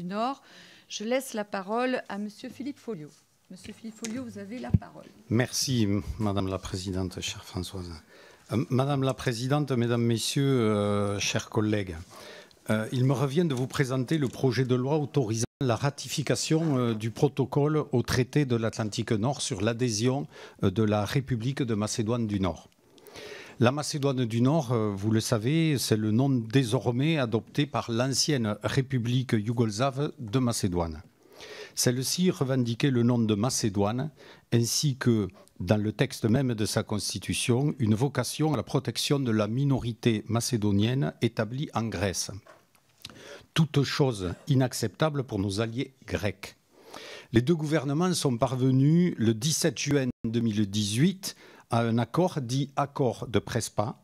du Nord. Je laisse la parole à Monsieur Philippe Folliot. Monsieur Philippe Folliot, vous avez la parole. Merci, Madame la Présidente, chère Françoise. Madame la Présidente, Mesdames, Messieurs, chers collègues, il me revient de vous présenter le projet de loi autorisant la ratification du protocole au traité de l'Atlantique Nord sur l'adhésion de la République de Macédoine du Nord. La Macédoine du Nord, vous le savez, c'est le nom désormais adopté par l'ancienne République yougoslave de Macédoine. Celle-ci revendiquait le nom de Macédoine, ainsi que, dans le texte même de sa constitution, une vocation à la protection de la minorité macédonienne établie en Grèce. Toute chose inacceptable pour nos alliés grecs. Les deux gouvernements sont parvenus le 17 juin 2018 à un accord dit accord de Prespa,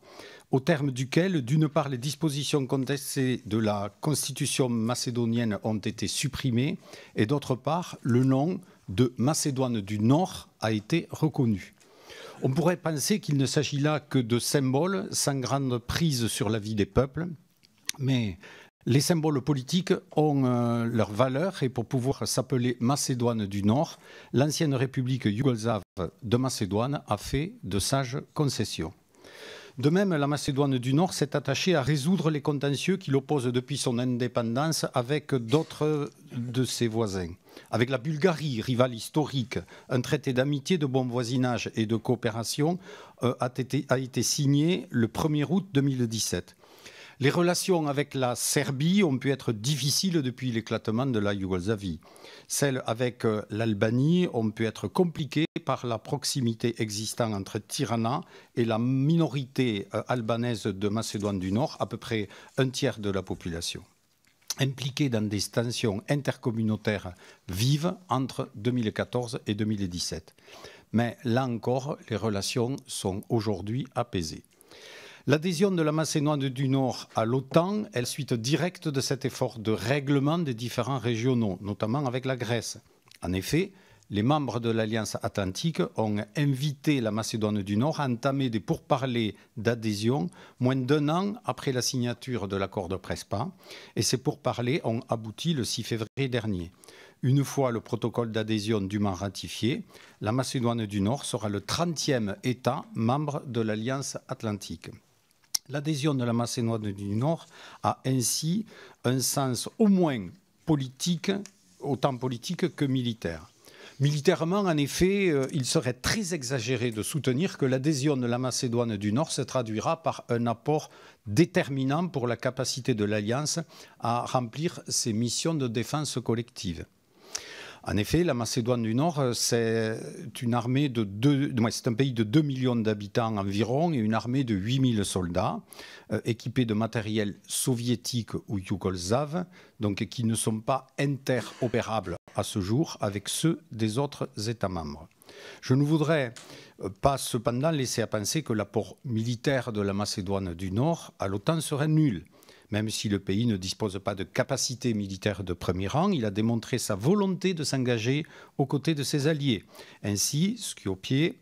au terme duquel, d'une part, les dispositions contestées de la constitution macédonienne ont été supprimées et d'autre part, le nom de Macédoine du Nord a été reconnu. On pourrait penser qu'il ne s'agit là que de symboles sans grande prise sur la vie des peuples, mais les symboles politiques ont leur valeur et pour pouvoir s'appeler Macédoine du Nord, l'ancienne République yougoslave de Macédoine a fait de sages concessions. De même, la Macédoine du Nord s'est attachée à résoudre les contentieux qui l'opposent depuis son indépendance avec d'autres de ses voisins. Avec la Bulgarie, rivale historique, un traité d'amitié, de bon voisinage et de coopération a été signé le 1er août 2017. Les relations avec la Serbie ont pu être difficiles depuis l'éclatement de la Yougoslavie. Celles avec l'Albanie ont pu être compliquées par la proximité existante entre Tirana et la minorité albanaise de Macédoine du Nord, à peu près un tiers de la population, impliquée dans des tensions intercommunautaires vives entre 2014 et 2017. Mais là encore, les relations sont aujourd'hui apaisées. L'adhésion de la Macédoine du Nord à l'OTAN est la suite directe de cet effort de règlement des différends régionaux, notamment avec la Grèce. En effet, les membres de l'Alliance atlantique ont invité la Macédoine du Nord à entamer des pourparlers d'adhésion moins d'un an après la signature de l'accord de Prespa, et ces pourparlers ont abouti le 6 février dernier. Une fois le protocole d'adhésion dûment ratifié, la Macédoine du Nord sera le 30e État membre de l'Alliance atlantique. L'adhésion de la Macédoine du Nord a ainsi un sens au moins politique, autant politique que militaire. Militairement, en effet, il serait très exagéré de soutenir que l'adhésion de la Macédoine du Nord se traduira par un apport déterminant pour la capacité de l'Alliance à remplir ses missions de défense collective. En effet, la Macédoine du Nord, c'est un pays de 2 millions d'habitants environ et une armée de 8000 soldats équipés de matériel soviétique ou yougoslave, donc qui ne sont pas interopérables à ce jour avec ceux des autres États membres. Je ne voudrais pas cependant laisser à penser que l'apport militaire de la Macédoine du Nord à l'OTAN serait nul. Même si le pays ne dispose pas de capacités militaires de premier rang, il a démontré sa volonté de s'engager aux côtés de ses alliés. Ainsi, Skopje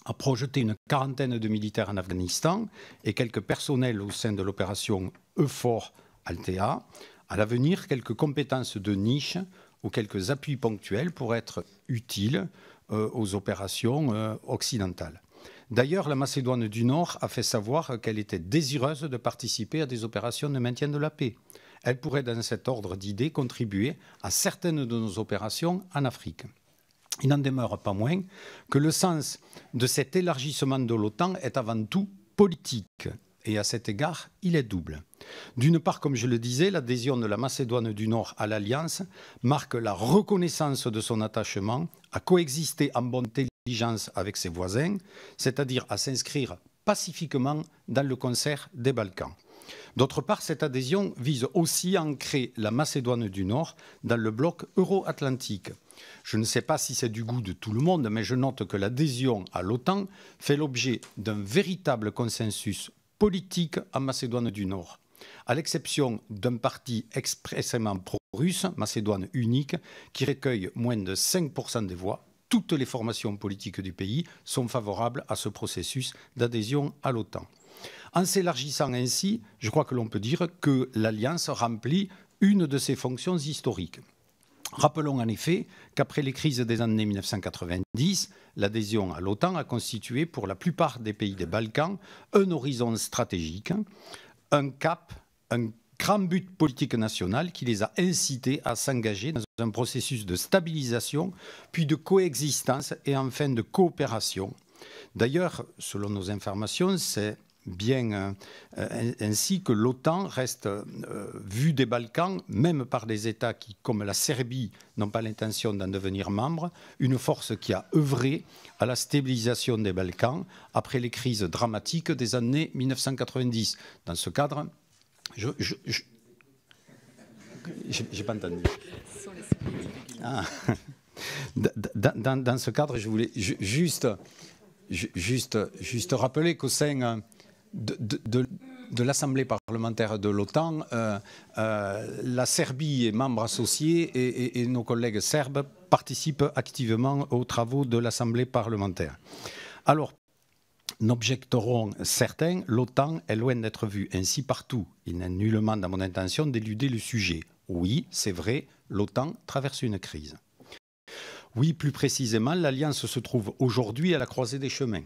a projeté une quarantaine de militaires en Afghanistan et quelques personnels au sein de l'opération EUFOR Althea. À l'avenir, quelques compétences de niche ou quelques appuis ponctuels pourraient être utiles aux opérations occidentales. D'ailleurs, la Macédoine du Nord a fait savoir qu'elle était désireuse de participer à des opérations de maintien de la paix. Elle pourrait, dans cet ordre d'idées, contribuer à certaines de nos opérations en Afrique. Il n'en demeure pas moins que le sens de cet élargissement de l'OTAN est avant tout politique. Et à cet égard, il est double. D'une part, comme je le disais, l'adhésion de la Macédoine du Nord à l'Alliance marque la reconnaissance de son attachement à coexister en bonne intelligence avec ses voisins, c'est-à-dire à s'inscrire pacifiquement dans le concert des Balkans. D'autre part, cette adhésion vise aussi à ancrer la Macédoine du Nord dans le bloc euro-atlantique. Je ne sais pas si c'est du goût de tout le monde, mais je note que l'adhésion à l'OTAN fait l'objet d'un véritable consensus politique en Macédoine du Nord, à l'exception d'un parti expressément pro-russe, Macédoine unique, qui recueille moins de 5% des voix. Toutes les formations politiques du pays sont favorables à ce processus d'adhésion à l'OTAN. En s'élargissant ainsi, je crois que l'on peut dire que l'Alliance remplit une de ses fonctions historiques. Rappelons en effet qu'après les crises des années 1990, l'adhésion à l'OTAN a constitué pour la plupart des pays des Balkans un horizon stratégique, un cap, un grand but politique national qui les a incités à s'engager dans un processus de stabilisation, puis de coexistence et enfin de coopération. D'ailleurs, selon nos informations, c'est bien ainsi que l'OTAN reste vue des Balkans, même par des États qui, comme la Serbie, n'ont pas l'intention d'en devenir membre, une force qui a œuvré à la stabilisation des Balkans après les crises dramatiques des années 1990. Dans ce cadre, j'ai pas entendu. Ah. Dans ce cadre, je voulais juste rappeler qu'au sein de l'Assemblée parlementaire de l'OTAN, la Serbie est membre associé et nos collègues serbes participent activement aux travaux de l'Assemblée parlementaire. Alors, n'objecteront certains, l'OTAN est loin d'être vue ainsi partout. Il n'est nullement dans mon intention d'éluder le sujet. Oui, c'est vrai, l'OTAN traverse une crise. Oui, plus précisément, l'Alliance se trouve aujourd'hui à la croisée des chemins.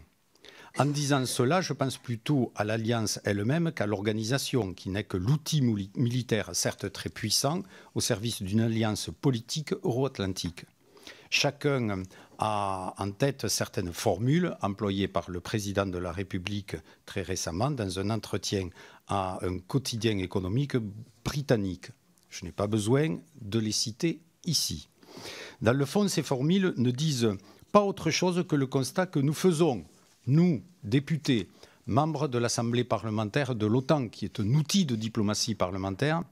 En disant cela, je pense plutôt à l'Alliance elle-même qu'à l'organisation, qui n'est que l'outil militaire, certes très puissant, au service d'une alliance politique euro-atlantique. Chacun a en tête certaines formules employées par le président de la République très récemment dans un entretien à un quotidien économique britannique. Je n'ai pas besoin de les citer ici. Dans le fond, ces formules ne disent pas autre chose que le constat que nous faisons, nous, députés, membres de l'Assemblée parlementaire de l'OTAN, qui est un outil de diplomatie parlementaire.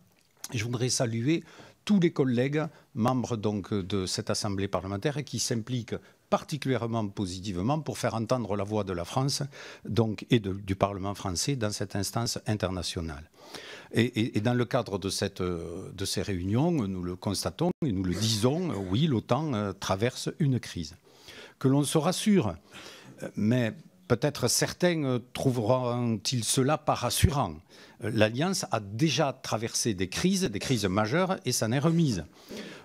Et je voudrais saluer tous les collègues membres donc de cette Assemblée parlementaire qui s'impliquent particulièrement positivement pour faire entendre la voix de la France donc, et du Parlement français dans cette instance internationale. Et dans le cadre de ces réunions, nous le constatons et nous le disons, oui, l'OTAN traverse une crise. Que l'on se rassure, mais peut-être certains trouveront-ils cela pas rassurant. L'Alliance a déjà traversé des crises majeures, et s'en est remise.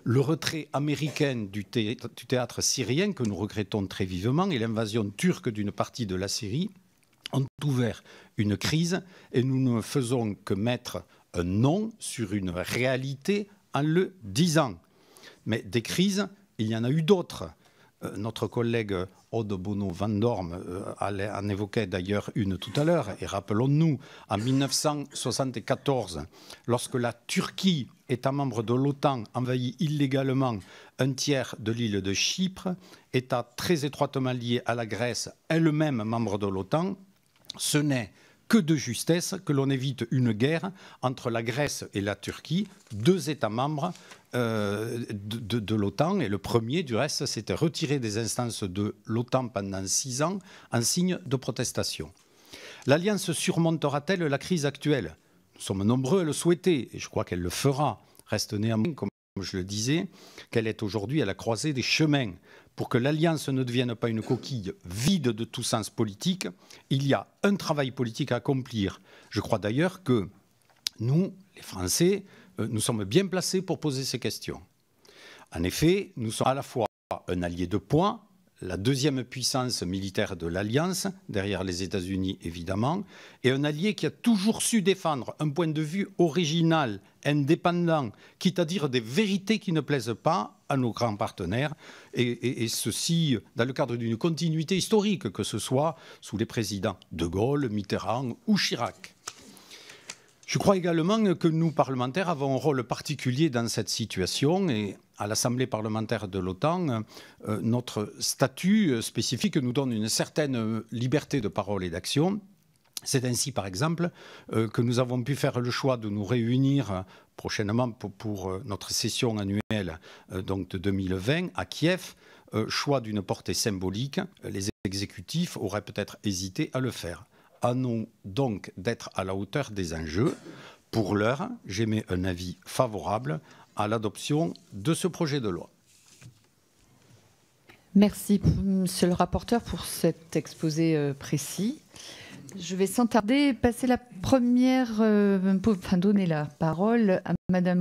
Le retrait américain du théâtre syrien, que nous regrettons très vivement, et l'invasion turque d'une partie de la Syrie ont ouvert une crise, et nous ne faisons que mettre un nom sur une réalité en le disant. Mais des crises, il y en a eu d'autres. Notre collègue Aude Bono-Van Dorme en évoquait d'ailleurs une tout à l'heure. Et rappelons-nous, en 1974, lorsque la Turquie, État membre de l'OTAN, envahit illégalement un tiers de l'île de Chypre, État très étroitement lié à la Grèce, elle-même membre de l'OTAN, ce n'est que de justesse que l'on évite une guerre entre la Grèce et la Turquie, deux États membres de l'OTAN. Et le premier, du reste, s'était retiré des instances de l'OTAN pendant 6 ans en signe de protestation. L'Alliance surmontera-t-elle la crise actuelle? Nous sommes nombreux à le souhaiter, et je crois qu'elle le fera. Reste néanmoins, comme je le disais, qu'elle est aujourd'hui à la croisée des chemins. Pour que l'Alliance ne devienne pas une coquille vide de tout sens politique, il y a un travail politique à accomplir. Je crois d'ailleurs que nous, les Français, nous sommes bien placés pour poser ces questions. En effet, nous sommes à la fois un allié de poids, la deuxième puissance militaire de l'Alliance, derrière les États-Unis évidemment, et un allié qui a toujours su défendre un point de vue original, indépendant, quitte à dire des vérités qui ne plaisent pas à nos grands partenaires, et ceci dans le cadre d'une continuité historique, que ce soit sous les présidents de Gaulle, Mitterrand ou Chirac. Je crois également que nous, parlementaires, avons un rôle particulier dans cette situation, et à l'Assemblée parlementaire de l'OTAN, notre statut spécifique nous donne une certaine liberté de parole et d'action. C'est ainsi, par exemple, que nous avons pu faire le choix de nous réunir prochainement pour notre session annuelle donc de 2020 à Kiev, choix d'une portée symbolique. Les exécutifs auraient peut-être hésité à le faire. À nous donc d'être à la hauteur des enjeux. Pour l'heure, j'émets un avis favorable à l'adoption de ce projet de loi. Merci, monsieur le rapporteur, pour cet exposé précis. Je vais sans tarder passer la première, donner la parole à madame